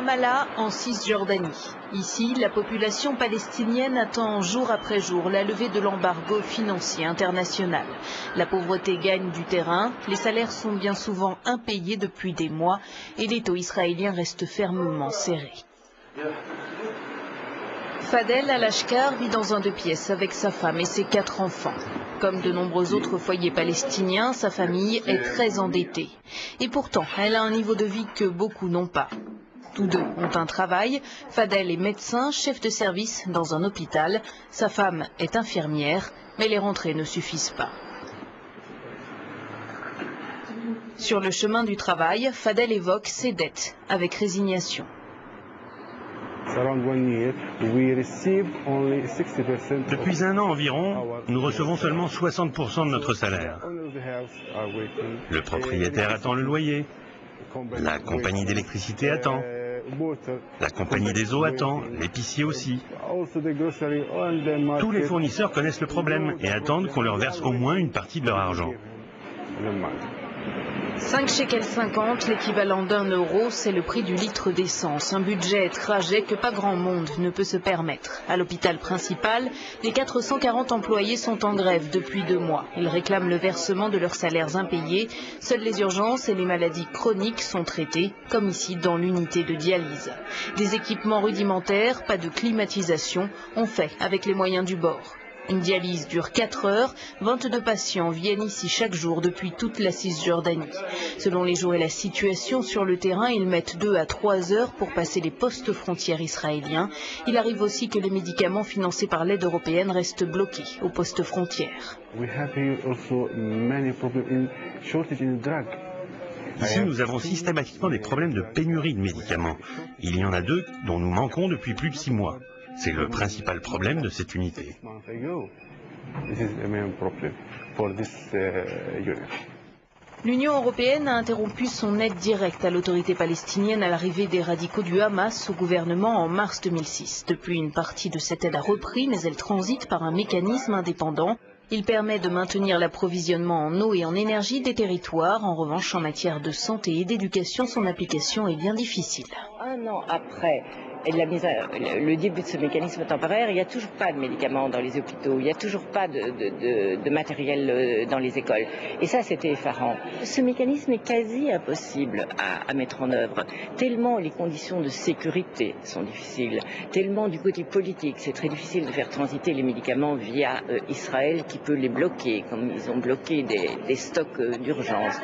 Ramallah, en Cisjordanie. Ici, la population palestinienne attend jour après jour la levée de l'embargo financier international. La pauvreté gagne du terrain, les salaires sont bien souvent impayés depuis des mois et l'étau israélien reste fermement serré. Fadel Al-Ashkar vit dans un 2 pièces avec sa femme et ses 4 enfants. Comme de nombreux autres foyers palestiniens, sa famille est très endettée. Et pourtant, elle a un niveau de vie que beaucoup n'ont pas. Tous deux ont un travail. Fadel est médecin, chef de service dans un hôpital. Sa femme est infirmière, mais les rentrées ne suffisent pas. Sur le chemin du travail, Fadel évoque ses dettes avec résignation. Depuis un an environ, nous recevons seulement 60% de notre salaire. Le propriétaire attend le loyer, la compagnie d'électricité attend, la compagnie des eaux attend, l'épicier aussi. Tous les fournisseurs connaissent le problème et attendent qu'on leur verse au moins une partie de leur argent. 5 shekels 50, l'équivalent d'1 euro, c'est le prix du litre d'essence. Un budget tragique que pas grand monde ne peut se permettre. À l'hôpital principal, les 440 employés sont en grève depuis 2 mois. Ils réclament le versement de leurs salaires impayés. Seules les urgences et les maladies chroniques sont traitées, comme ici dans l'unité de dialyse. Des équipements rudimentaires, pas de climatisation, on fait avec les moyens du bord. Une dialyse dure 4 heures, 22 patients viennent ici chaque jour depuis toute la Cisjordanie. Selon les jours et la situation sur le terrain, ils mettent 2 à 3 heures pour passer les postes frontières israéliens. Il arrive aussi que les médicaments financés par l'aide européenne restent bloqués aux postes frontières. Ici, nous avons systématiquement des problèmes de pénurie de médicaments. Il y en a 2 dont nous manquons depuis plus de 6 mois. C'est le principal problème de cette unité. L'Union européenne a interrompu son aide directe à l'autorité palestinienne à l'arrivée des radicaux du Hamas au gouvernement en mars 2006. Depuis, une partie de cette aide a repris, mais elle transite par un mécanisme indépendant. Il permet de maintenir l'approvisionnement en eau et en énergie des territoires. En revanche, en matière de santé et d'éducation, son application est bien difficile. Un an après le début de ce mécanisme temporaire, il n'y a toujours pas de médicaments dans les hôpitaux, il n'y a toujours pas de matériel dans les écoles. Et ça, c'était effarant. Ce mécanisme est quasi impossible à mettre en œuvre, tellement les conditions de sécurité sont difficiles, tellement du côté politique, c'est très difficile de faire transiter les médicaments via Israël qui peut les bloquer, comme ils ont bloqué des stocks d'urgence.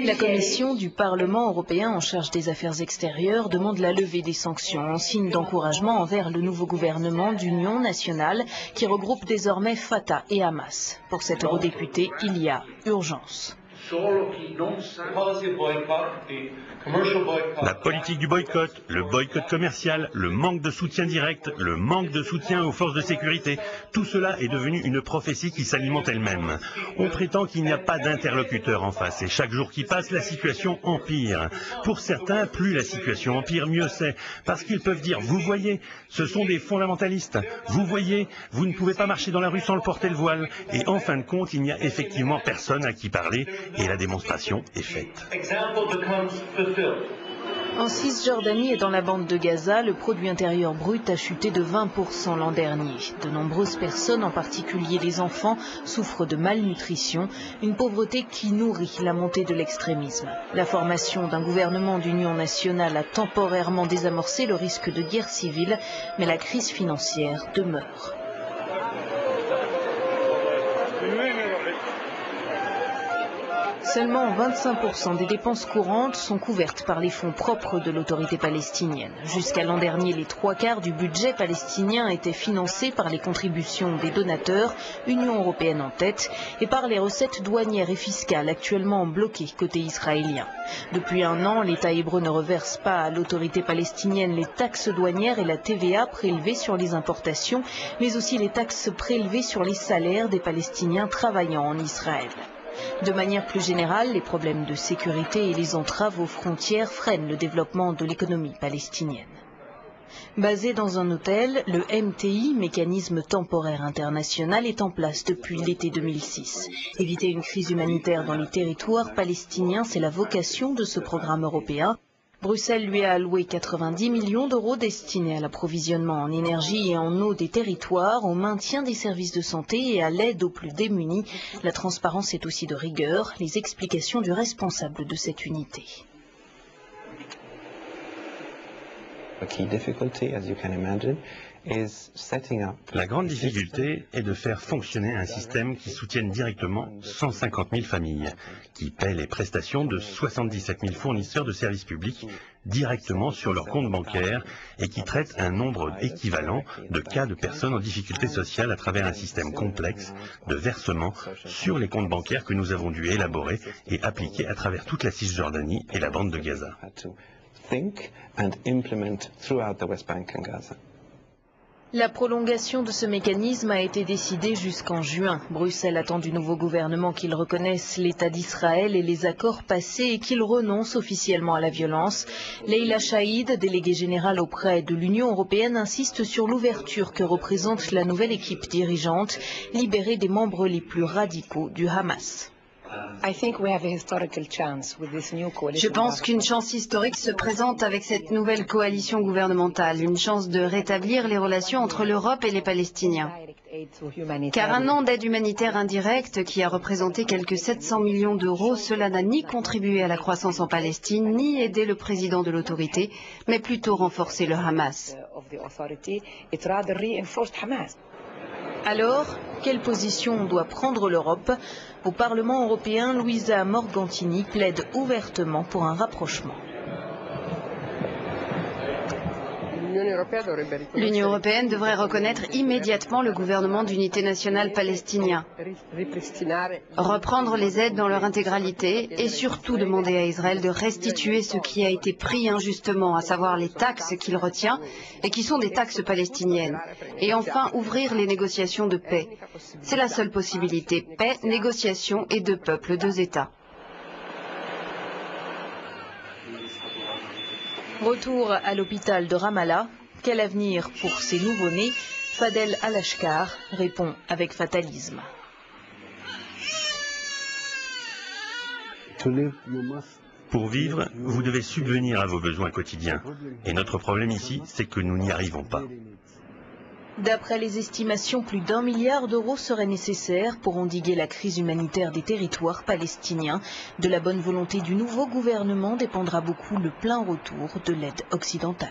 La commission du Parlement européen en charge des affaires extérieures demande la levée des sanctions en signe d'encouragement envers le nouveau gouvernement d'union nationale qui regroupe désormais Fatah et Hamas. Pour cet eurodéputé, il y a urgence. La politique du boycott, le boycott commercial, le manque de soutien direct, le manque de soutien aux forces de sécurité, tout cela est devenu une prophétie qui s'alimente elle-même. On prétend qu'il n'y a pas d'interlocuteur en face et chaque jour qui passe, la situation empire. Pour certains, plus la situation empire, mieux c'est, parce qu'ils peuvent dire, vous voyez, ce sont des fondamentalistes, vous voyez, vous ne pouvez pas marcher dans la rue sans le porter le voile, et en fin de compte, il n'y a effectivement personne à qui parler, et la démonstration est faite. En Cisjordanie et dans la bande de Gaza, le produit intérieur brut a chuté de 20% l'an dernier. De nombreuses personnes, en particulier les enfants, souffrent de malnutrition, une pauvreté qui nourrit la montée de l'extrémisme. La formation d'un gouvernement d'union nationale a temporairement désamorcé le risque de guerre civile, mais la crise financière demeure. Seulement 25% des dépenses courantes sont couvertes par les fonds propres de l'autorité palestinienne. Jusqu'à l'an dernier, les 3/4 du budget palestinien étaient financés par les contributions des donateurs, Union européenne en tête, et par les recettes douanières et fiscales actuellement bloquées côté israélien. Depuis un an, l'État hébreu ne reverse pas à l'autorité palestinienne les taxes douanières et la TVA prélevées sur les importations, mais aussi les taxes prélevées sur les salaires des Palestiniens travaillant en Israël. De manière plus générale, les problèmes de sécurité et les entraves aux frontières freinent le développement de l'économie palestinienne. Basé dans un hôtel, le MTI, Mécanisme temporaire international, est en place depuis l'été 2006. Éviter une crise humanitaire dans les territoires palestiniens, c'est la vocation de ce programme européen. Bruxelles lui a alloué 90 millions d'euros destinés à l'approvisionnement en énergie et en eau des territoires, au maintien des services de santé et à l'aide aux plus démunis. La transparence est aussi de rigueur. Les explications du responsable de cette unité. La grande difficulté est de faire fonctionner un système qui soutienne directement 150 000 familles, qui paie les prestations de 77 000 fournisseurs de services publics directement sur leur compte bancaire et qui traite un nombre équivalent de cas de personnes en difficulté sociale à travers un système complexe de versement sur les comptes bancaires que nous avons dû élaborer et appliquer à travers toute la Cisjordanie et la bande de Gaza. La prolongation de ce mécanisme a été décidée jusqu'en juin. Bruxelles attend du nouveau gouvernement qu'il reconnaisse l'État d'Israël et les accords passés et qu'il renonce officiellement à la violence. Leila Chaïd, déléguée générale auprès de l'Union européenne, insiste sur l'ouverture que représente la nouvelle équipe dirigeante, libérée des membres les plus radicaux du Hamas. Je pense qu'une chance historique se présente avec cette nouvelle coalition gouvernementale, une chance de rétablir les relations entre l'Europe et les Palestiniens. Car un an d'aide humanitaire indirecte qui a représenté quelques 700 millions d'euros, cela n'a ni contribué à la croissance en Palestine, ni aidé le président de l'autorité, mais plutôt renforcé le Hamas. Alors, quelle position doit prendre l'Europe? Au Parlement européen, Luisa Morgantini plaide ouvertement pour un rapprochement. L'Union européenne devrait reconnaître immédiatement le gouvernement d'unité nationale palestinien, reprendre les aides dans leur intégralité et surtout demander à Israël de restituer ce qui a été pris injustement, à savoir les taxes qu'il retient et qui sont des taxes palestiniennes. Et enfin, ouvrir les négociations de paix. C'est la seule possibilité. Paix, négociations et deux peuples, deux États. Retour à l'hôpital de Ramallah. Quel avenir pour ces nouveau-nés? Fadel Al-Ashkar répond avec fatalisme. Pour vivre, vous devez subvenir à vos besoins quotidiens. Et notre problème ici, c'est que nous n'y arrivons pas. D'après les estimations, plus d'1 milliard d'euros seraient nécessaires pour endiguer la crise humanitaire des territoires palestiniens. De la bonne volonté du nouveau gouvernement dépendra beaucoup le plein retour de l'aide occidentale.